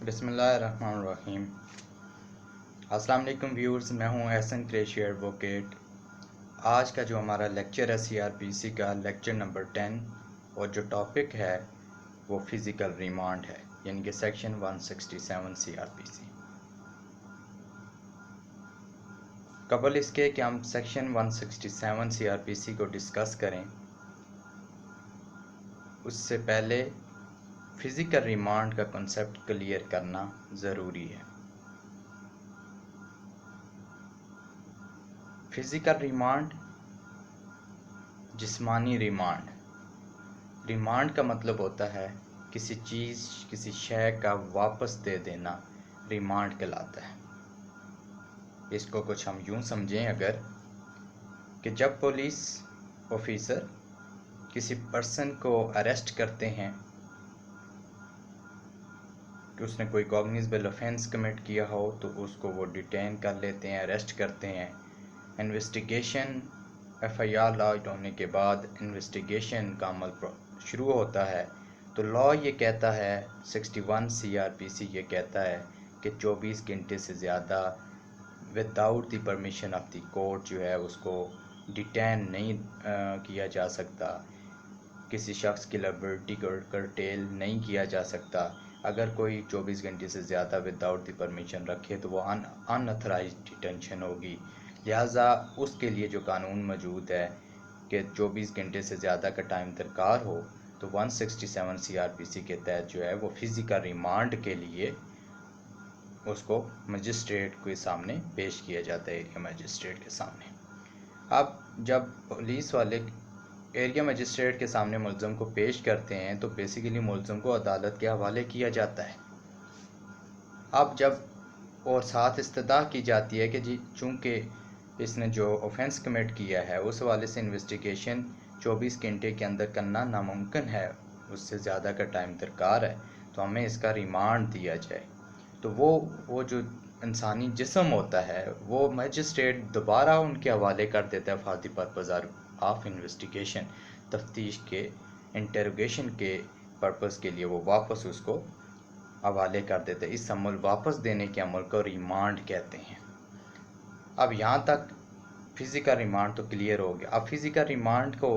बिस्मिल्लाहिर्रहमानिर्रहीम। अस्सलाम वालेकुम व्यूअर्स, मैं हूं एहसन कुरैशी एडवोकेट। आज का जो हमारा लेक्चर है सीआरपीसी का लेक्चर नंबर 10 और जो टॉपिक है वो फ़िज़िकल रिमांड है, यानी कि सेक्शन 167 सीआरपीसी। कबल इसके कि हम सेक्शन 167 सीआरपीसी को डिस्कस करें, उससे पहले फ़िज़िकल रिमांड का कॉन्सेप्ट क्लियर करना ज़रूरी है। फ़िज़िकल रिमांड, जिस्मानी रिमांड। रिमांड का मतलब होता है किसी चीज़, किसी शय का वापस दे देना रिमांड कहलाता है। इसको कुछ हम यूँ समझें अगर कि जब पुलिस ऑफिसर किसी पर्सन को अरेस्ट करते हैं कि उसने कोई कॉग्निजेबल ऑफेंस कमिट किया हो, तो उसको वो डिटेन कर लेते हैं, अरेस्ट करते हैं। इन्वेस्टिगेशन एफआईआर लॉन्च होने के बाद इन्वेस्टिगेशन का अमल शुरू होता है। तो लॉ ये कहता है, 61 सीआरपीसी ये कहता है कि 24 घंटे से ज़्यादा without the permission of the court जो है उसको डिटेन नहीं किया जा सकता। किसी शख्स की लिबर्टी को कर्टेल नहीं किया जा सकता। अगर कोई 24 घंटे से ज़्यादा विदाउट द परमिशन रखे तो वो अनऑथराइज्ड डिटेंशन होगी। लिहाजा उसके लिए जो कानून मौजूद है कि 24 घंटे से ज़्यादा का टाइम दरकार हो, तो 167 सीआरपीसी के तहत जो है वो फ़िज़िकल रिमांड के लिए उसको मजिस्ट्रेट के सामने पेश किया जाता है, एरिया मजिस्ट्रेट के सामने। अब जब पुलिस वाले एरिया मजिस्ट्रेट के सामने मुल्ज़म को पेश करते हैं तो बेसिकली मुल्ज़म को अदालत के हवाले किया जाता है। अब जब और साथ इस्तदा की जाती है कि जी चूँकि इसने जो ऑफेंस कमिट किया है उस हवाले से इन्वेस्टिगेशन 24 घंटे के अंदर करना नामुमकिन है, उससे ज़्यादा का टाइम दरकार है, तो हमें इसका रिमांड दिया जाए। तो वो जो इंसानी जिस्म होता है वो मजिस्ट्रेट दोबारा उनके हवाले कर देता है for the purpose of investigation, तफ्तीश के इंटरोगेशन के पर्पज़ के लिए वो वापस उसको हवाले कर देते हैं। इस अमल वापस देने के अमल को रिमांड कहते हैं। अब यहाँ तक फ़िज़िकल रिमांड तो क्लियर हो गया। अब फ़िज़िकल रिमांड को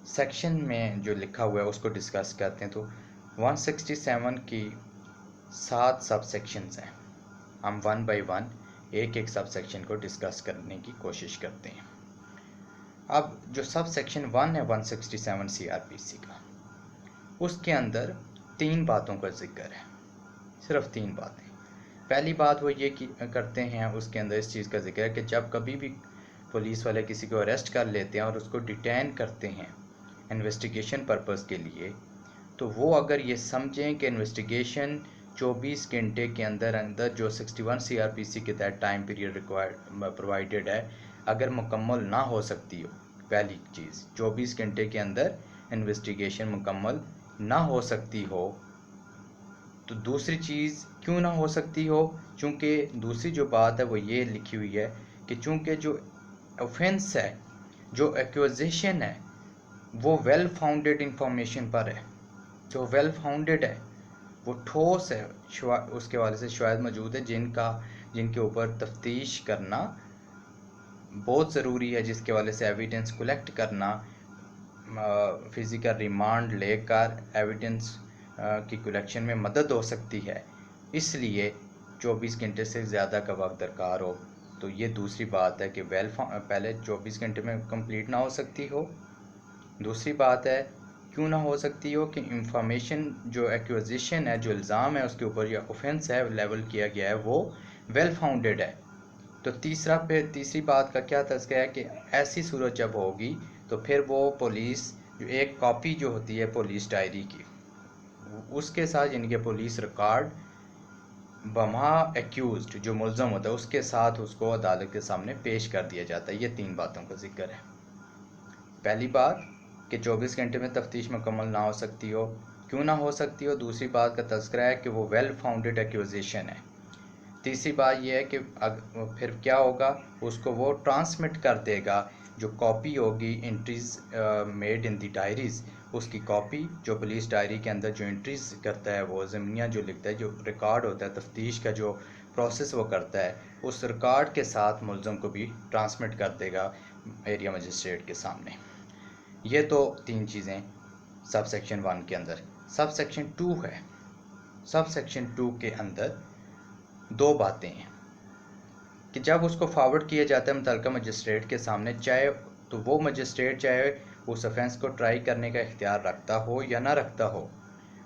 सेक्शन में जो लिखा हुआ है उसको डिस्कस करते हैं। तो 167 की 7 सब सेक्शंस हैं। हम वन बाय वन एक एक सब सेक्शन को डिस्कस करने की कोशिश करते हैं। अब जो सब सेक्शन 1 है 167 सीआरपीसी का, उसके अंदर 3 बातों का जिक्र है, सिर्फ 3 बातें। पहली बात वो ये कि करते हैं, उसके अंदर इस चीज़ का जिक्र है कि जब कभी भी पुलिस वाले किसी को अरेस्ट कर लेते हैं और उसको डिटेन करते हैं इन्वेस्टिगेशन पर्पज़ के लिए, तो वो अगर ये समझें कि इन्वेस्टिगेशन 24 घंटे के अंदर जो 61 सीआरपीसी के तहत टाइम पीरियड प्रोवाइडेड है अगर मुकम्मल ना हो सकती हो, पहली चीज़ 24 घंटे के अंदर इन्वेस्टिगेशन मुकम्मल ना हो सकती हो, तो दूसरी चीज़ क्यों ना हो सकती हो, चूँकि दूसरी जो बात है वो ये लिखी हुई है कि चूँकि जो ऑफेंस है, जो एक्यूजेशन है, वो वेल फाउंडेड इंफॉर्मेशन पर है। जो वेल फाउंडेड है वो ठोस है, उसके वाले से शवाहिद मौजूद है जिनके ऊपर तफ्तीश करना बहुत ज़रूरी है, जिसके वाले से एविडेंस कलेक्ट करना फ़िज़िकल रिमांड लेकर एविडेंस की कलेक्शन में मदद हो सकती है। इसलिए 24 घंटे से ज़्यादा का वक्त दरकार हो, तो ये दूसरी बात है कि पहले 24 घंटे में कंप्लीट ना हो सकती हो। दूसरी बात है क्यों ना हो सकती हो कि इंफॉर्मेशन जो एक्विजिशन है, जो इल्ज़ाम है उसके ऊपर या ऑफेंस है लेवल किया गया है वो वेल फाउंडेड है। तो तीसरी बात का क्या तज़किरा है कि ऐसी सूरत जब होगी तो फिर वो पुलिस जो एक कॉपी जो होती है पुलिस डायरी की, उसके साथ यानी पुलिस रिकॉर्ड बमा एक्यूज्ड जो मुल्ज़म होता है उसके साथ उसको अदालत के सामने पेश कर दिया जाता है। ये 3 बातों का जिक्र है। पहली बात कि 24 घंटे में तफ्तीश मुकम्मल ना हो सकती हो, क्यों ना हो सकती हो। दूसरी बात का तज़किरा है कि वो वेल फाउंडेड एक्यूजेशन है। तीसरी बात यह है कि फिर क्या होगा, उसको वो ट्रांसमिट कर देगा, जो कॉपी होगी entries made in the diaries उसकी कॉपी जो पुलिस डायरी के अंदर जो एंट्रीज करता है, वो ज़मीनिया जो लिखता है, जो रिकॉर्ड होता है, तफ्तीश का जो प्रोसेस वो करता है, उस रिकॉर्ड के साथ मुलज़म को भी ट्रांसमिट कर देगा एरिया मजिस्ट्रेट के सामने। ये तो 3 चीज़ें सब सेक्शन 1 के अंदर। सब सेक्शन 2 है। सब सेक्शन 2 के अंदर 2 बातें हैं कि जब उसको फॉरवर्ड किया जाता है मुतल्लिका मजिस्ट्रेट के सामने, चाहे तो वो मजिस्ट्रेट चाहे उस ऑफेंस को ट्राई करने का इख्तियार रखता हो या ना रखता हो,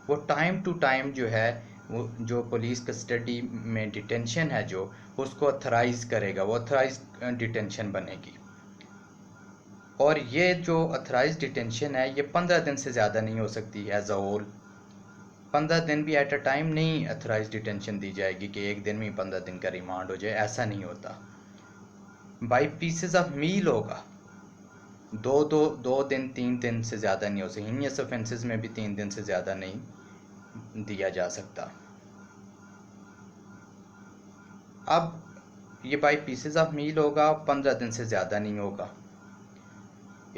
वो टाइम टू टाइम जो है वो जो पुलिस कस्टडी में डिटेंशन है जो उसको अथराइज़ करेगा, वो अथराइज डिटेंशन बनेगी। और ये जो अथराइज डिटेंशन है ये 15 दिन से ज़्यादा नहीं हो सकती एज अ होल। 15 दिन भी एट अ टाइम नहीं अथराइज डिटेंशन दी जाएगी कि एक दिन में 15 दिन का रिमांड हो जाए, ऐसा नहीं होता। बाई पीसेस ऑफ मील होगा। दो दिन 3 दिन से ज़्यादा नहीं हो सकती। हीनियस ऑफेंसेस में भी 3 दिन से ज़्यादा नहीं दिया जा सकता। अब ये बाई पीसेस ऑफ मील होगा, 15 दिन से ज़्यादा नहीं होगा।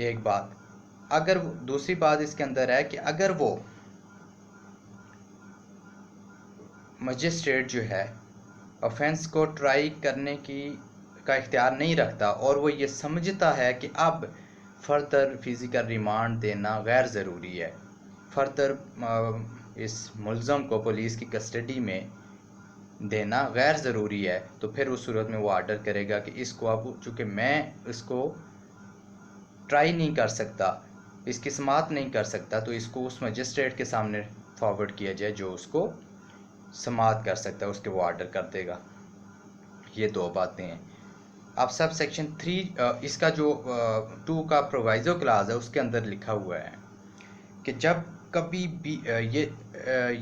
एक बात। अगर दूसरी बात इसके अंदर है कि अगर वो मजिस्ट्रेट जो है ऑफेंस को ट्राई करने का इख्तियार नहीं रखता और वो ये समझता है कि अब फर्दर फिज़िकल रिमांड देना गैर ज़रूरी है, फर्दर इस मुलज़म को पुलिस की कस्टडी में देना गैर ज़रूरी है, तो फिर उस सूरत में वो आर्डर करेगा कि इसको अब चूँकि मैं इसको ट्राई नहीं कर सकता, इसकी समाअत नहीं कर सकता, तो इसको उस मजिस्ट्रेट के सामने फॉरवर्ड किया जाए जो उसको समाअत कर सकता है, उसके वो आर्डर कर देगा। ये 2 बातें हैं। अब सब सेक्शन 3 इसका जो 2 का प्रोवाइजो क्लास है उसके अंदर लिखा हुआ है कि जब कभी भी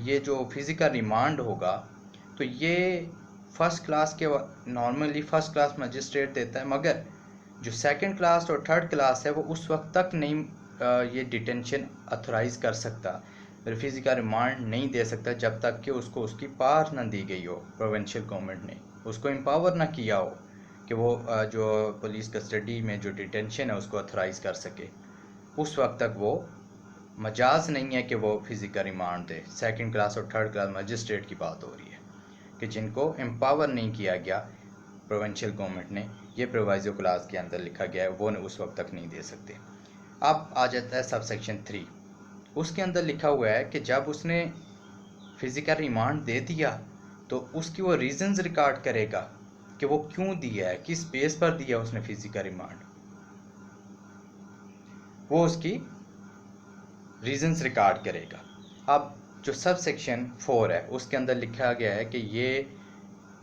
ये जो फिज़िकल रिमांड होगा तो ये फर्स्ट क्लास के नॉर्मली फर्स्ट क्लास मजिस्ट्रेट देता है, मगर जो सेकंड क्लास और थर्ड क्लास है वो उस वक्त तक नहीं ये डिटेंशन अथोराइज कर सकता, फिज़िकल रिमांड नहीं दे सकता जब तक कि उसको उसकी पावर ना दी गई हो, प्रोविंशियल गवर्नमेंट ने उसको एम्पावर ना किया हो कि वो जो पुलिस कस्टडी में जो डिटेंशन है उसको अथोराइज कर सके। उस वक्त तक वो मजाज नहीं है कि वो फिज़िकल रिमांड दे। सेकंड क्लास और थर्ड क्लास मजिस्ट्रेट की बात हो रही है कि जिनको एम्पावर नहीं किया गया प्रोविंशियल गवर्नमेंट ने, ये प्रोवाइजो क्लास के अंदर लिखा गया है, वो उस वक्त तक नहीं दे सकते। अब आ जाता है सब सेक्शन 3। उसके अंदर लिखा हुआ है कि जब उसने फिज़िकल रिमांड दे दिया तो उसकी वो रीजंस रिकॉर्ड करेगा कि वो क्यों दिया है, किस बेस पर दिया उसने फिज़िकल रिमांड, वो उसकी रीजंस रिकॉर्ड करेगा। अब जो सब सेक्शन 4 है उसके अंदर लिखा गया है कि ये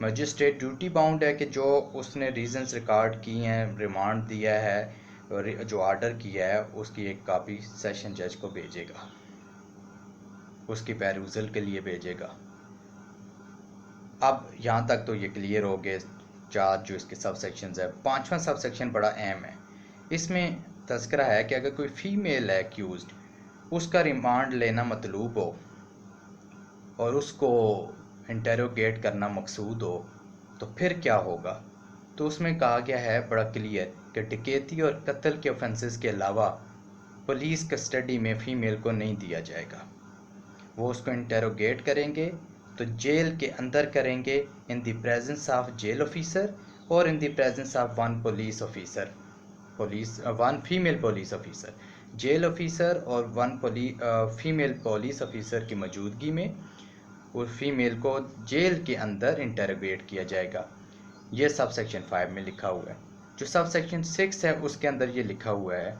मजिस्ट्रेट ड्यूटी बाउंड है कि जो उसने रीजंस रिकॉर्ड की हैं, रिमांड दिया है और जो आर्डर किया है उसकी एक कॉपी सेशन जज को भेजेगा, उसकी पेरूजल के लिए भेजेगा। अब यहाँ तक तो ये क्लियर हो गए 4 जो इसके सब सेक्शंस है। 5वां सब सेक्शन बड़ा अहम है। इसमें तज़किरा है कि अगर कोई फीमेल है एक्यूज्ड, उसका रिमांड लेना मतलूब हो और उसको इंटेरोगेट करना मकसूद हो तो फिर क्या होगा। तो उसमें कहा गया है बड़ा क्लियर कि डकैती और कत्ल के ऑफेंसेस के अलावा पुलिस कस्टडी में फ़ीमेल को नहीं दिया जाएगा। वो उसको इंटेरोगेट करेंगे तो जेल के अंदर करेंगे in the presence of jail officer और in the presence of one police officer, one female police officer, jail officer और वन फीमेल पुलिस ऑफिसर की मौजूदगी में उस फीमेल को जेल के अंदर इंटेरोगेट किया जाएगा। ये सब सेक्शन 5 में लिखा हुआ है। जो सब सेक्शन 6 है उसके अंदर ये लिखा हुआ है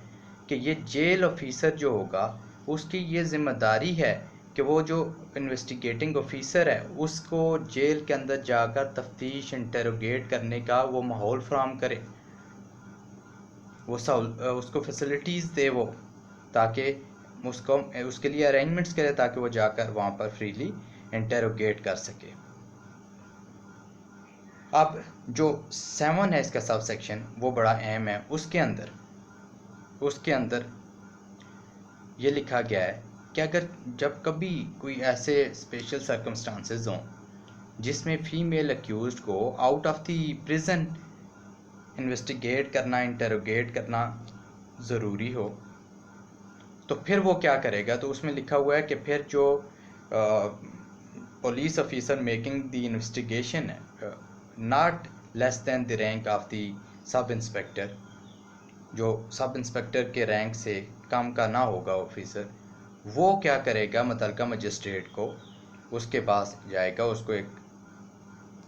कि ये जेल ऑफिसर जो होगा उसकी ये जिम्मेदारी है कि वो जो इन्वेस्टिगेटिंग ऑफिसर है उसको जेल के अंदर जाकर तफ्तीश इंटेरोगेट करने का वो माहौल फराहम करे, वो उसको फैसिलिटीज़ दे, वो ताकि उसके लिए अरेंजमेंट्स करे ताकि वो जाकर वहाँ पर फ्रीली इंटेरोगेट कर सके। अब जो 7 है इसका सब सेक्शन वो बड़ा अहम है। उसके अंदर ये लिखा गया है कि अगर जब कभी कोई ऐसे स्पेशल सर्कमस्टांसेस हों जिसमें फ़ीमेल अक्यूज़्ड को out of the prison investigate करना, इंटेरोगेट करना ज़रूरी हो, तो फिर वो क्या करेगा, तो उसमें लिखा हुआ है कि फिर जो police officer making the investigation है not less than the rank of the sub inspector, जो सब इंस्पेक्टर के रैंक से कम का ना होगा ऑफिसर, वो क्या करेगा, मुतलका मजिस्ट्रेट को उसके पास जाएगा, उसको एक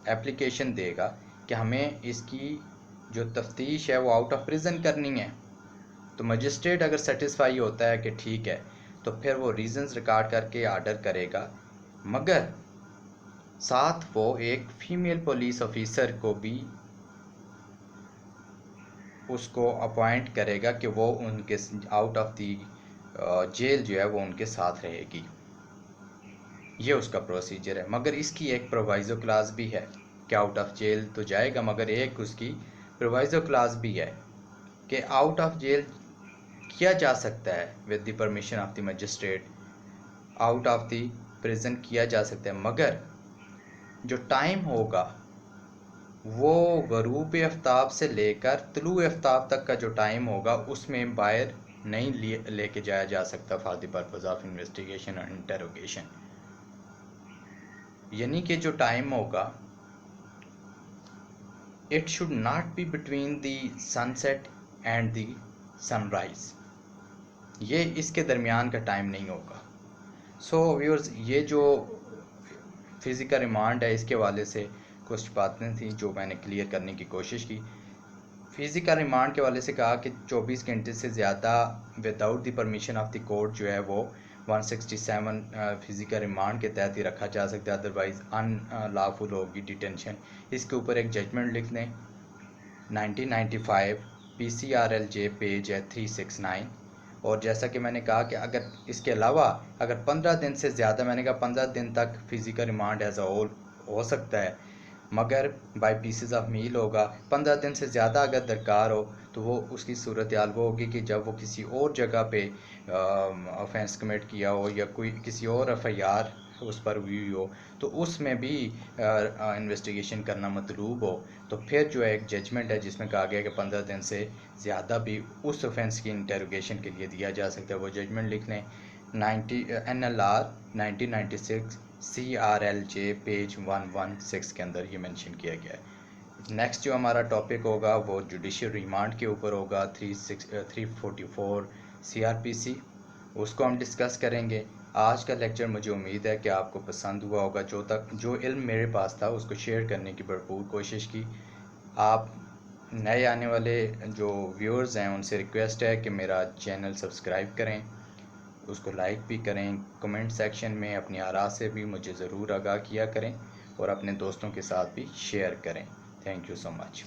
एप्लीकेशन देगा कि हमें इसकी जो तफ्तीश है वो आउट ऑफ प्रिजन करनी है। तो मजिस्ट्रेट अगर सेटिस्फाई होता है कि ठीक है, तो फिर वो रीजंस रिकॉर्ड करके आर्डर करेगा, मगर साथ वो एक फीमेल पुलिस ऑफिसर को भी उसको अपॉइंट करेगा कि वो उनके आउट ऑफ दी जेल जो है वो उनके साथ रहेगी। ये उसका प्रोसीजर है, मगर इसकी एक प्रोवाइज़ो क्लास भी है कि आउट ऑफ जेल तो जाएगा, मगर एक उसकी प्रोवाइज़ो क्लास भी है कि आउट ऑफ जेल किया जा सकता है with the permission of the magistrate, out of the prison किया जा सकता है, मगर जो टाइम होगा वो गरूब आफ्ताब से लेकर तुलू आफ्ताब तक का जो टाइम होगा उसमें बाहर नहीं लेके जाया जा सकता for the purpose of investigation और इंटरोगेशन। यानी कि जो टाइम होगा it should not be between the sunset and the sunrise, ये इसके दरमियान का टाइम नहीं होगा। सो व्यूअर्स, ये जो फिज़िकल रिमांड है इसके हवाले से कुछ बातें थी जो मैंने क्लियर करने की कोशिश की। फिज़िकल रिमांड के वाले से कहा कि 24 घंटे से ज़्यादा without the permission of the court जो है वो 167 फिज़िकल रिमांड के तहत ही रखा जा सकता है, अदरवाइज़ अनलॉफुल होगी डिटेंशन। इसके ऊपर एक जजमेंट लिख लें, 1995 PCRLJ पेज है 369। और जैसा कि मैंने कहा कि अगर इसके अलावा अगर 15 दिन से ज़्यादा, मैंने कहा 15 दिन तक physical remand as a whole हो सकता है, मगर बाय पीसेस ऑफ मील होगा। 15 दिन से ज़्यादा अगर दरकार हो तो वो उसकी सूरत हाल वो होगी कि जब वो किसी और जगह पे ऑफेंस कमिट किया हो या कोई किसी और FIR उस पर हुई हो, तो उसमें भी इन्वेस्टिगेशन करना मतलूब हो, तो फिर जो है एक जजमेंट है जिसमें कहा गया कि 15 दिन से ज़्यादा भी उस ऑफेंस की इंटरोगेशन के लिए दिया जा सकता है। वो जजमेंट लिख लें, NLR 1996 CRLJ पेज 116 के अंदर ये मेंशन किया गया है। नेक्स्ट जो हमारा टॉपिक होगा वो जुडिशियल रिमांड के ऊपर होगा, 344 CRPC, उसको हम डिस्कस करेंगे। आज का लेक्चर मुझे उम्मीद है कि आपको पसंद हुआ होगा। जो इल्म मेरे पास था उसको शेयर करने की भरपूर कोशिश की। आप नए आने वाले जो व्यूअर्स हैं उनसे रिक्वेस्ट है कि मेरा चैनल सब्सक्राइब करें, उसको लाइक भी करें, कमेंट सेक्शन में अपनी आरा से भी मुझे ज़रूर आगाह किया करें और अपने दोस्तों के साथ भी शेयर करें। Thank you so much.